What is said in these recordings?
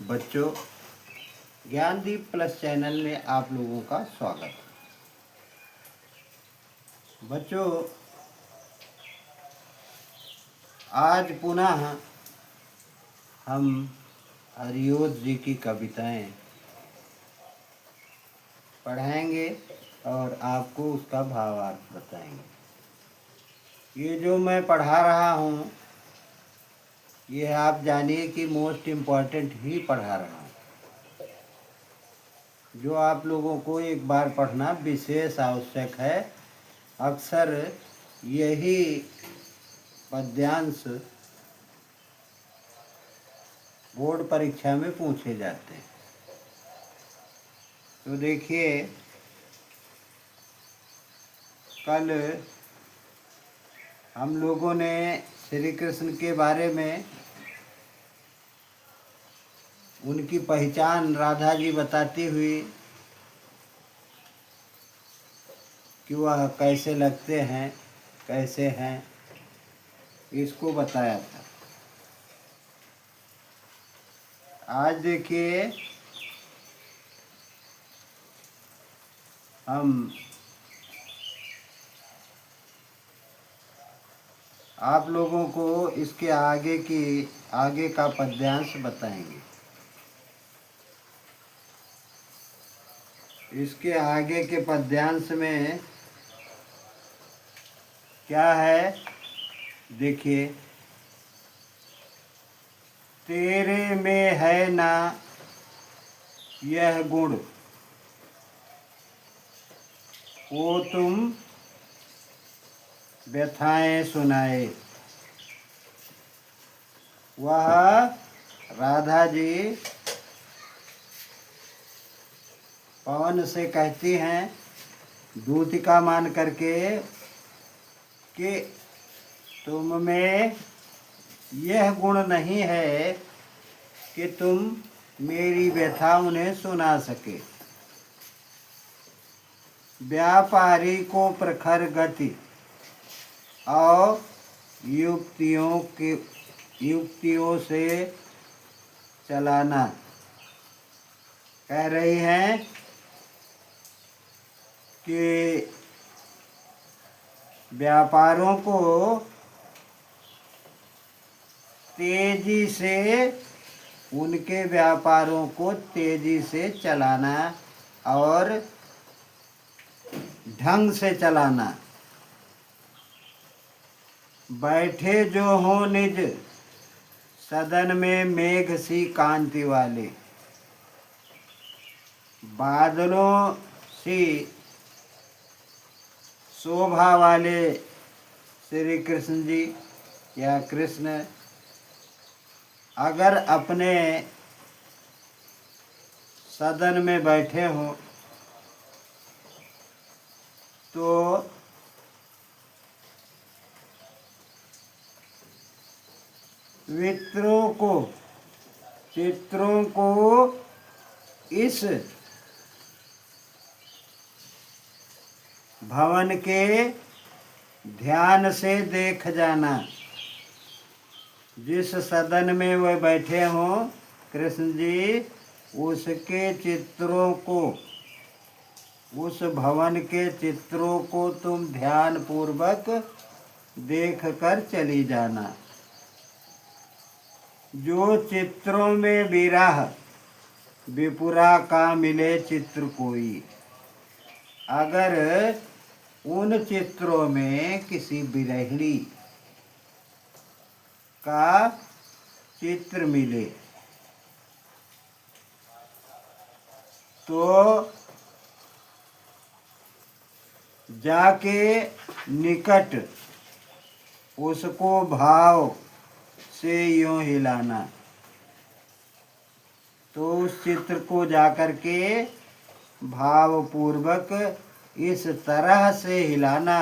बच्चों, Gyandeep plus channel में आप लोगों का स्वागत है। बच्चों, आज पुनः हम हरिओत जी की कविताएं पढ़ाएंगे और आपको उसका भावार्थ बताएंगे। ये जो मैं पढ़ा रहा हूँ, ये आप जानिए कि मोस्ट इम्पॉर्टेंट ही पढ़ा रहा हूँ, जो आप लोगों को एक बार पढ़ना विशेष आवश्यक है। अक्सर यही पद्यांश बोर्ड परीक्षा में पूछे जाते हैं। तो देखिए, कल हम लोगों ने श्री कृष्ण के बारे में उनकी पहचान राधा जी बताती हुई कि वह कैसे लगते हैं, कैसे हैं, इसको बताया था। आज देखिए, हम आप लोगों को इसके आगे का पद्यांश बताएंगे। इसके आगे के पद्यांश में क्या है, देखिए। तेरे में है ना यह गुण, वो तुम व्यथाएं सुनाए। वह राधा जी पवन से कहती हैं, दूतिका मान करके, कि तुम में यह गुण नहीं है कि तुम मेरी व्यथा उन्हें सुना सके। व्यापारी को प्रखर गति और युक्तियों से चलाना। कह रही हैं कि व्यापारों को तेजी से, उनके व्यापारों को तेजी से चलाना और ढंग से चलाना। बैठे जो हो निज सदन में मेघ सी कांति वाले। बादलों सी शोभा वाले श्री कृष्ण जी या कृष्ण अगर अपने सदन में बैठे हों तो चित्रों को इस भवन के ध्यान से देख जाना। जिस सदन में वह बैठे हों कृष्ण जी, उसके चित्रों को, उस भवन के चित्रों को तुम ध्यान पूर्वक देख कर चली जाना। जो चित्रों में विरह विपुरा का मिले चित्र कोई। अगर उन चित्रों में किसी विरहिणी का चित्र मिले तो जाके निकट उसको भाव से यूं हिलाना। तो उस चित्र को जाकर के भावपूर्वक इस तरह से हिलाना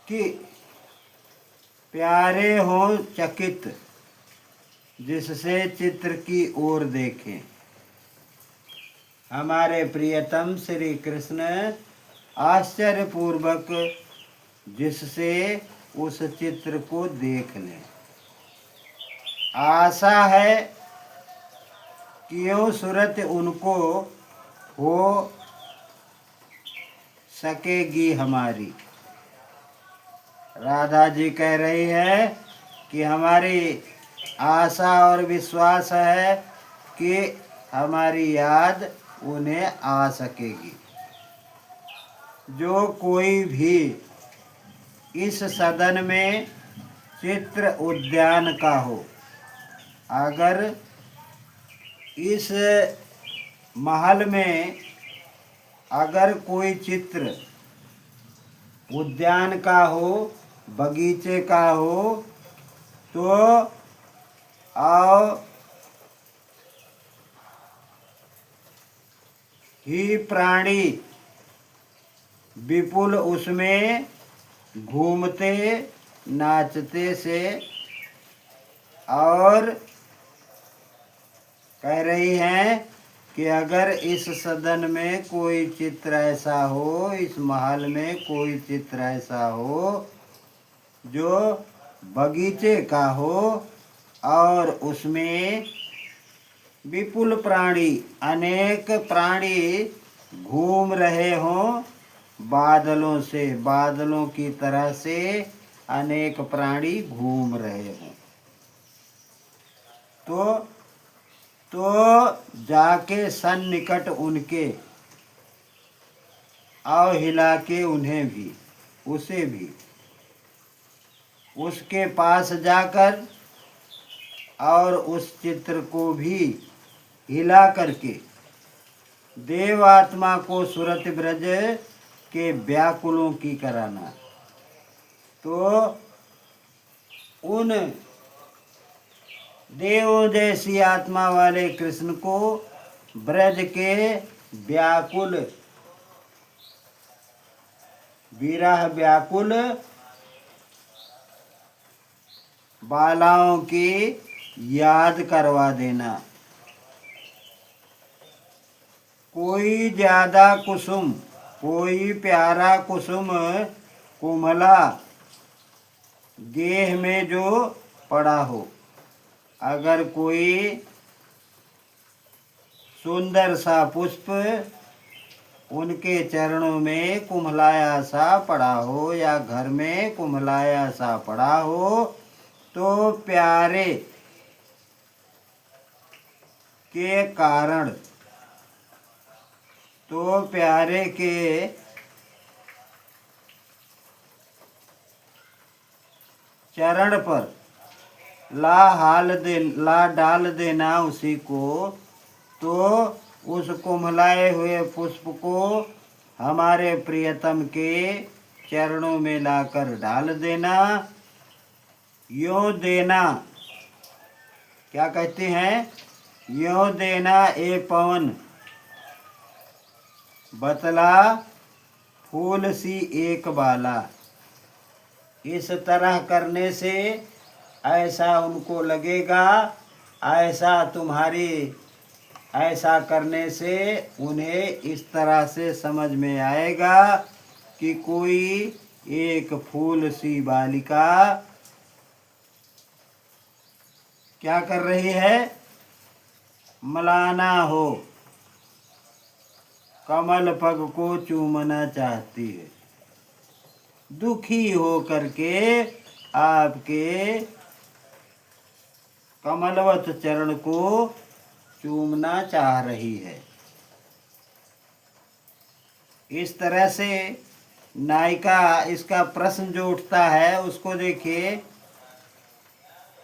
कि प्यारे हो चकित, जिससे चित्र की ओर देखें। हमारे प्रियतम श्री कृष्ण आश्चर्यपूर्वक जिससे उस चित्र को देख लें। आशा है क्यों सूरत उनको हो सकेगी हमारी। राधा जी कह रही है कि हमारी आशा और विश्वास है कि हमारी याद उन्हें आ सकेगी। जो कोई भी इस सदन में चित्र उद्यान का हो, अगर इस महल में अगर कोई चित्र उद्यान का हो, बगीचे का हो, तो आओ ही प्राणी विपुल उसमें घूमते नाचते से। और कह रही हैं कि अगर इस सदन में कोई चित्र ऐसा हो, इस महल में कोई चित्र ऐसा हो जो बगीचे का हो और उसमें विपुल प्राणी, अनेक प्राणी घूम रहे हों, बादलों से, बादलों की तरह से अनेक प्राणी घूम रहे हों, तो जाके सन्निकट उनके आओ, हिला के उन्हें भी, उसे भी, उसके पास जाकर और उस चित्र को भी हिला करके देव आत्मा को सुरत ब्रज के व्याकुलों की कराना। तो उन देवों जैसी आत्मा वाले कृष्ण को ब्रज के व्याकुल, विरह व्याकुल बालाओं की याद करवा देना। कोई ज्यादा कुसुम, कोई प्यारा कुसुम कुमला गेह में जो पड़ा हो, अगर कोई सुंदर सा पुष्प उनके चरणों में कुम्हलाया सा पड़ा हो या घर में कुम्हलाया सा पड़ा हो, तो प्यारे के कारण, तो प्यारे के चरण पर ला डाल देना उसी को। तो उस कुम्हलाए हुए पुष्प को हमारे प्रियतम के चरणों में लाकर डाल देना। यो देना, क्या कहते हैं, यो देना ए पवन बतला फूल सी एक बाला। इस तरह करने से ऐसा उनको लगेगा, ऐसा तुम्हारी, ऐसा करने से उन्हें इस तरह से समझ में आएगा कि कोई एक फूल सी बालिका क्या कर रही है, मलाना हो, कमल पग को चूमना चाहती है, दुखी हो करके आपके कमलवत चरण को चूमना चाह रही है। इस तरह से नायिका, इसका प्रश्न जो उठता है उसको देखिए।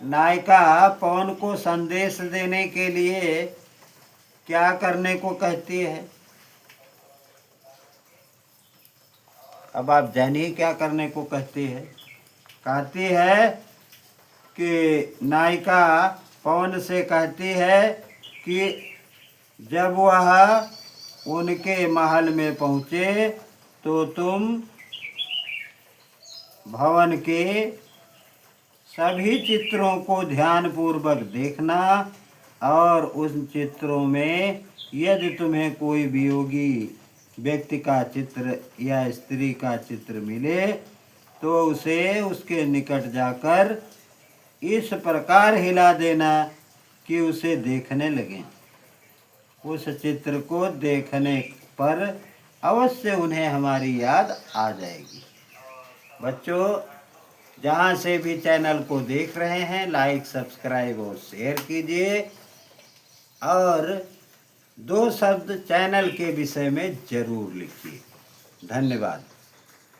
नायिका पवन को संदेश देने के लिए क्या करने को कहती है। अब आप जानिए क्या करने को कहती है। कहती है कि नायिका पवन से कहती है कि जब वह उनके महल में पहुँचे तो तुम भवन के सभी चित्रों को ध्यानपूर्वक देखना और उन चित्रों में यदि तुम्हें कोई वियोगी व्यक्ति का चित्र या स्त्री का चित्र मिले तो उसे उसके निकट जाकर इस प्रकार हिला देना कि उसे देखने लगें। उस चित्र को देखने पर अवश्य उन्हें हमारी याद आ जाएगी। बच्चों, जहाँ से भी चैनल को देख रहे हैं, लाइक, सब्सक्राइब और शेयर कीजिए और 2 शब्द चैनल के विषय में जरूर लिखिए। धन्यवाद।